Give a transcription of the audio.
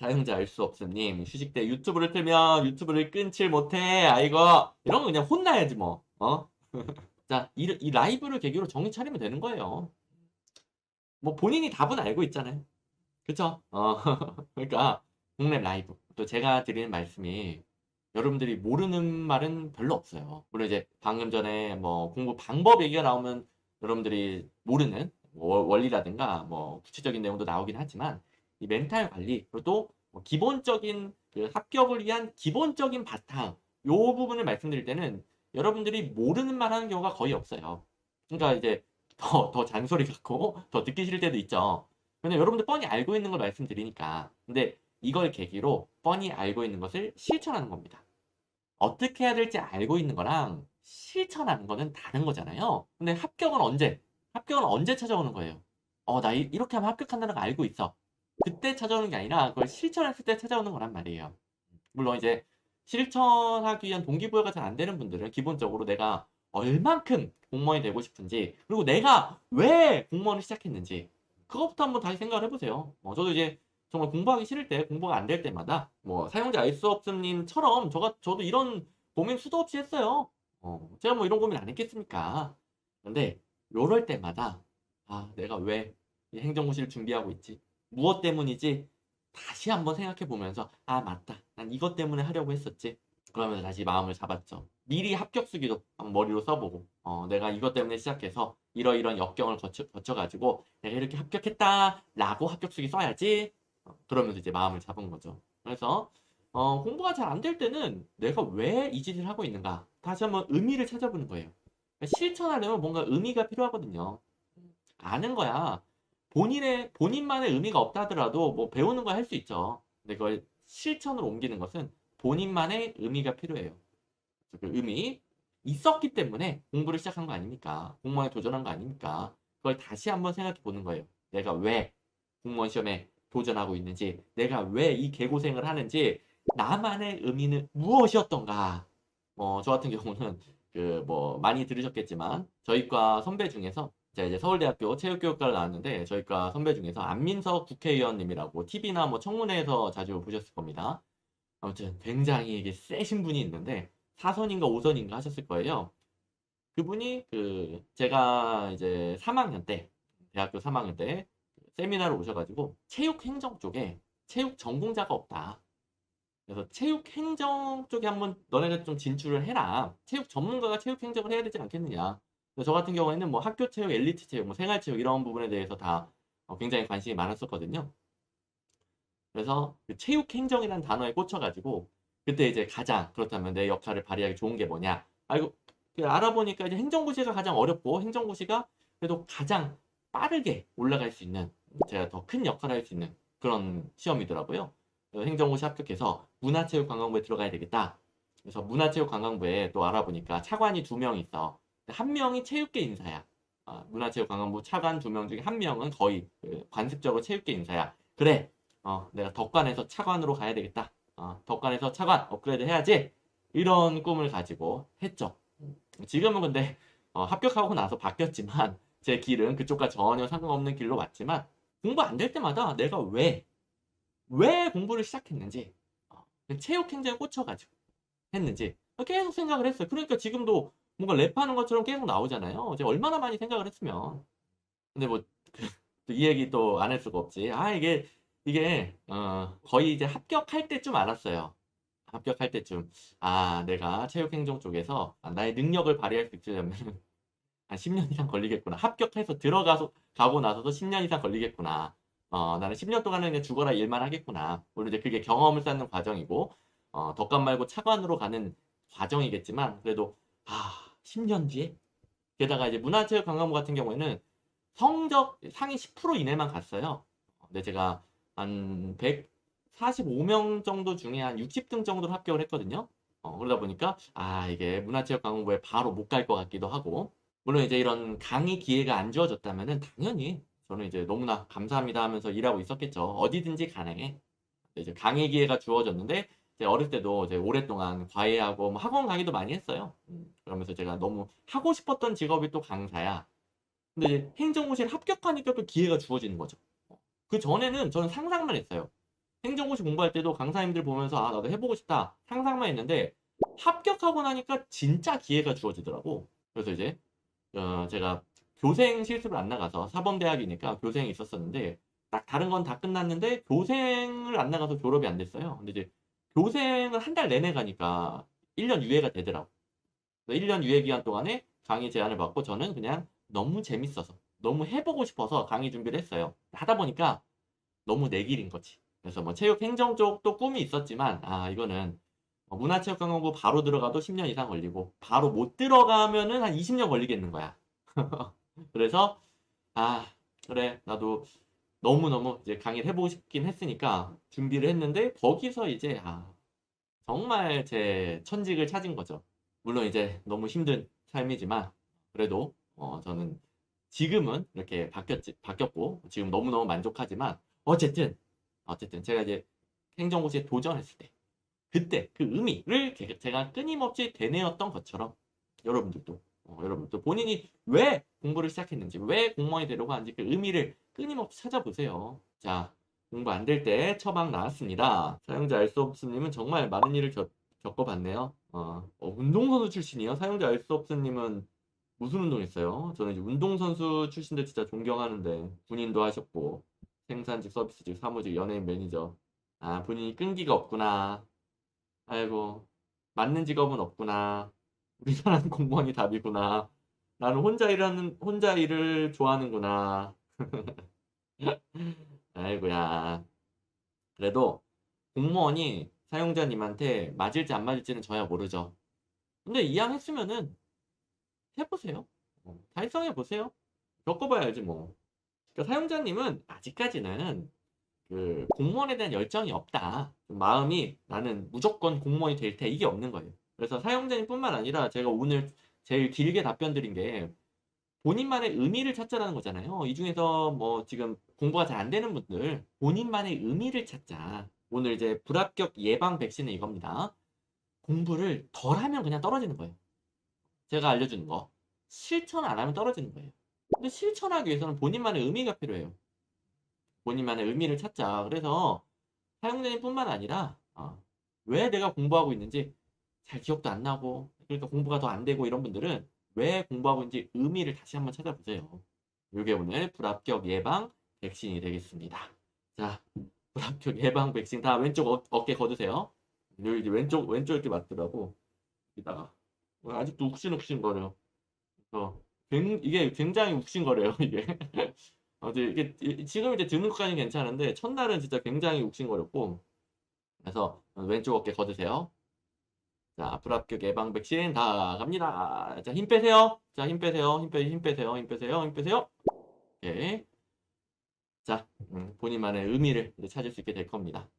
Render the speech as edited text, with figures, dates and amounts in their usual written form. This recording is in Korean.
사용자 알 수 없음님, 휴식 때 유튜브를 틀면 유튜브를 끊질 못해. 아이고, 이런 거 그냥 혼나야지 뭐. 자, 이 라이브를 계기로 정신 차리면 되는 거예요. 뭐 본인이 답은 알고 있잖아요. 그쵸? 그러니까 국내 라이브. 또 제가 드리는 말씀이 여러분들이 모르는 말은 별로 없어요. 물론 이제 방금 전에 뭐 공부 방법 얘기가 나오면 여러분들이 모르는 뭐 원리라든가 뭐 구체적인 내용도 나오긴 하지만 이 멘탈 관리 그리고 또뭐 기본적인 그 합격을 위한 기본적인 바탕 요 부분을 말씀드릴 때는 여러분들이 모르는 말 하는 경우가 거의 없어요. 그러니까 이제 더 잔소리 같고 더 듣기 싫을 때도 있죠. 근데 여러분들 뻔히 알고 있는 걸 말씀드리니까. 근데 이걸 계기로 뻔히 알고 있는 것을 실천하는 겁니다. 어떻게 해야 될지 알고 있는 거랑 실천하는 거는 다른 거잖아요. 근데 합격은 언제? 합격은 언제 찾아오는 거예요? 나 이렇게 하면 합격한다는 거 알고 있어. 그때 찾아오는 게 아니라 그걸 실천했을 때 찾아오는 거란 말이에요. 물론 이제 실천하기 위한 동기부여가 잘 안 되는 분들은 기본적으로 내가 얼만큼 공무원이 되고 싶은지 그리고 내가 왜 공무원을 시작했는지 그것부터 한번 다시 생각을 해보세요. 저도 이제 정말 공부하기 싫을 때 공부가 안 될 때마다 뭐 사용자 알 수 없음님처럼 저도 이런 고민 수도 없이 했어요. 제가 뭐 이런 고민 안 했겠습니까? 근데 요럴 때마다 내가 왜 이 행정고시를 준비하고 있지? 무엇 때문이지? 다시 한번 생각해 보면서 맞다. 난 이것 때문에 하려고 했었지. 그러면서 다시 마음을 잡았죠. 미리 합격 수기도 한번 머리로 써보고 내가 이것 때문에 시작해서 이러이런 역경을 거쳐가지고 내가 이렇게 합격했다라고 합격 수기 써야지. 그러면서 이제 마음을 잡은 거죠. 그래서 공부가 잘 안 될 때는 내가 왜 이 짓을 하고 있는가 다시 한번 의미를 찾아보는 거예요. 그러니까 실천하려면 뭔가 의미가 필요하거든요. 아는 거야. 본인만의 의미가 없다 하더라도 뭐 배우는 거 할 수 있죠. 근데 그걸 실천으로 옮기는 것은 본인만의 의미가 필요해요. 그 의미 있었기 때문에 공부를 시작한 거 아닙니까? 공무원에 도전한 거 아닙니까? 그걸 다시 한번 생각해 보는 거예요. 내가 왜 공무원 시험에 도전하고 있는지, 내가 왜 이 개고생을 하는지, 나만의 의미는 무엇이었던가? 저 같은 경우는 그 뭐 많이 들으셨겠지만 저희과 선배 중에서 제가 이제 서울대학교 체육교육과를 나왔는데 저희과 선배 중에서 안민석 국회의원님이라고 TV나 뭐 청문회에서 자주 보셨을 겁니다. 아무튼 굉장히 이게 세신 분이 있는데 4선인가 5선인가 하셨을 거예요. 그분이 그 제가 이제 3학년 때 대학교 3학년 때 세미나를 오셔가지고 체육 행정 쪽에 체육 전공자가 없다. 그래서 체육 행정 쪽에 한번 너네가 좀 진출을 해라. 체육 전문가가 체육 행정을 해야 되지 않겠느냐. 그래서 저 같은 경우에는 뭐 학교 체육, 엘리트 체육, 뭐 생활 체육 이런 부분에 대해서 다 굉장히 관심이 많았었거든요. 그래서 그 체육 행정이라는 단어에 꽂혀가지고 그때 이제 가장 그렇다면 내 역할을 발휘하기 좋은 게 뭐냐. 알고 알아보니까 이제 행정고시가 가장 어렵고 행정고시가 그래도 가장 빠르게 올라갈 수 있는 제가 더 큰 역할을 할 수 있는 그런 시험이더라고요. 그래서 행정고시 합격해서 문화체육관광부에 들어가야 되겠다. 그래서 문화체육관광부에 또 알아보니까 차관이 2명 있어. 한 명이 체육계 인사야. 문화체육관광부 차관 2명 중에 한 명은 거의 그 관습적으로 체육계 인사야. 그래, 내가 덕관에서 차관으로 가야 되겠다. 덕관에서 차관 업그레이드 해야지. 이런 꿈을 가지고 했죠. 지금은 근데 합격하고 나서 바뀌었지만 제 길은 그쪽과 전혀 상관없는 길로 왔지만 공부 안 될 때마다 내가 왜 공부를 시작했는지 체육 행정에 꽂혀가지고 했는지 계속 생각을 했어요. 그러니까 지금도 뭔가 랩하는 것처럼 계속 나오잖아요. 제가 얼마나 많이 생각을 했으면. 근데 뭐 이 얘기 또 안 할 수가 없지. 이게 거의 이제 합격할 때쯤 알았어요. 합격할 때쯤 내가 체육행정 쪽에서 나의 능력을 발휘할 수 있으려면 한 10년 이상 걸리겠구나. 합격해서 들어가서 가고 나서도 10년 이상 걸리겠구나. 나는 10년 동안은 그냥 죽어라 일만 하겠구나. 물론 이제 그게 경험을 쌓는 과정이고 덕감 말고 차관으로 가는 과정이겠지만 그래도 10년 뒤에 게다가 이제 문화체육관광부 같은 경우에는 성적 상위 10% 이내만 갔어요. 근데 제가 한 145명 정도 중에 한 60등 정도로 합격을 했거든요. 그러다 보니까 이게 문화체육관광부에 바로 못 갈 것 같기도 하고 물론 이제 이런 강의 기회가 안 주어졌다면은 당연히 저는 이제 너무나 감사합니다 하면서 일하고 있었겠죠. 어디든지 가능해. 이제 강의 기회가 주어졌는데 이제 어릴 때도 이제 오랫동안 과외하고 뭐 학원 강의도 많이 했어요. 그러면서 제가 너무 하고 싶었던 직업이 또 강사야. 근데 이제 행정고시를 합격하니까 또 기회가 주어지는 거죠. 그 전에는 저는 상상만 했어요. 행정고시 공부할 때도 강사님들 보면서 아, 나도 해보고 싶다 상상만 했는데 합격하고 나니까 진짜 기회가 주어지더라고. 그래서 이제 제가 교생 실습을 안 나가서 사범대학이니까 교생이 있었었는데 딱 다른 건 다 끝났는데 교생을 안 나가서 졸업이 안 됐어요. 근데 이제 교생을 한 달 내내 가니까 1년 유예가 되더라고. 1년 유예 기간 동안에 강의 제안을 받고 저는 그냥 너무 재밌어서 너무 해보고 싶어서 강의 준비를 했어요. 하다 보니까 너무 내 길인 거지. 그래서 뭐 체육 행정 쪽도 꿈이 있었지만 아 이거는 문화체육관광부 바로 들어가도 10년 이상 걸리고 바로 못 들어가면은 한 20년 걸리겠는 거야. 그래서 아 그래 나도 너무너무 이제 강의를 해보고 싶긴 했으니까 준비를 했는데 거기서 이제 아 정말 제 천직을 찾은 거죠. 물론 이제 너무 힘든 삶이지만 그래도 저는 지금은 이렇게 바뀌었고 지금 너무너무 만족하지만 어쨌든 제가 이제 행정고시에 도전했을 때 그때 그 의미를 제가 끊임없이 되뇌었던 것처럼 여러분들도 본인이 왜 공부를 시작했는지 왜 공무원이 되려고 하는지 그 의미를 끊임없이 찾아보세요. 자, 공부 안 될 때 처방 나왔습니다. 사용자 알 수 없음님은 정말 많은 일을 겪어봤네요. 운동선수 출신이요? 사용자 알 수 없음님은 무슨 운동했어요? 저는 이제 운동선수 출신들 진짜 존경하는데 군인도 하셨고 생산직, 서비스직, 사무직, 연예인, 매니저. 아, 본인이 끈기가 없구나. 아이고, 맞는 직업은 없구나. 우리나라는 공무원이 답이구나. 나는 혼자 일을 좋아하는구나. 아이고야. 그래도 공무원이 사용자님한테 맞을지 안 맞을지는 저야 모르죠. 근데 이왕했으면은 해보세요. 달성해보세요. 겪어봐야 알지 뭐. 그러니까 사용자님은 아직까지는 그 공무원에 대한 열정이 없다. 마음이 나는 무조건 공무원이 될 테 이게 없는 거예요. 그래서 사용자님뿐만 아니라 제가 오늘 제일 길게 답변 드린 게 본인만의 의미를 찾자라는 거잖아요. 이 중에서 뭐 지금 공부가 잘 안 되는 분들 본인만의 의미를 찾자. 오늘 이제 불합격 예방 백신은 이겁니다. 공부를 덜 하면 그냥 떨어지는 거예요. 제가 알려주는 거. 실천 안 하면 떨어지는 거예요. 근데 실천하기 위해서는 본인만의 의미가 필요해요. 본인만의 의미를 찾자. 그래서 사용자님뿐만 아니라 왜 내가 공부하고 있는지 잘 기억도 안 나고 그러니까 공부가 더 안 되고 이런 분들은 왜 공부하고 있는지 의미를 다시 한번 찾아보세요. 이게 오늘 불합격 예방 백신이 되겠습니다. 자, 불합격 예방 백신 다 왼쪽 어깨 걷으세요. 여기 왼쪽 이렇게 맞더라고. 여기다가 아직도 욱신욱신 거려요. 이게 굉장히 욱신거려요, 이게. 이게 지금 이제 드는 것까지는 괜찮은데 첫날은 진짜 굉장히 욱신거렸고 그래서 왼쪽 어깨 걷으세요. 자, 불합격 예방 백신 다 갑니다. 자, 힘 빼세요. 자, 힘 빼세요. 힘 빼세요. 힘 빼세요. 힘 빼세요. 오케이. 자, 본인만의 의미를 이제 찾을 수 있게 될 겁니다.